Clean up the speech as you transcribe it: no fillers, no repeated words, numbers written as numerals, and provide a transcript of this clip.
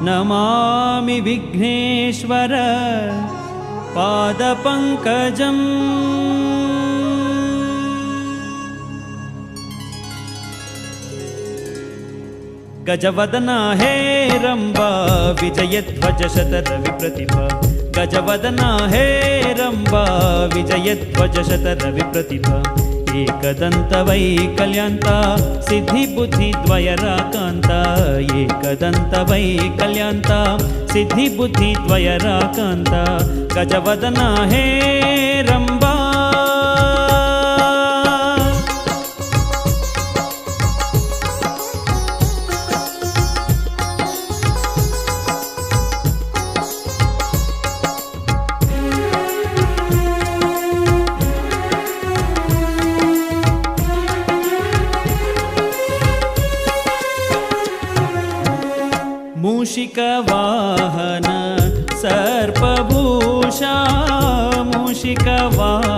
Namami Vighneshwar पादपङ्कजम्। गजवदना हे Rumba विजयध्वज शतरविप्रतिभा, गजवदना हे Rumba विजयध्वज शतरविप्रतिभा, एकदन्तवैकल्यन्ता सिद्धिबुद्धिद्वयराकान्ता, एकदन्तवैकल्यन्ता सिद्धिबुद्धिद्वयराकान्ता, गजवदना हे Rumba. मूषिकवाहन सर्पभूषा, मूषिकवाहन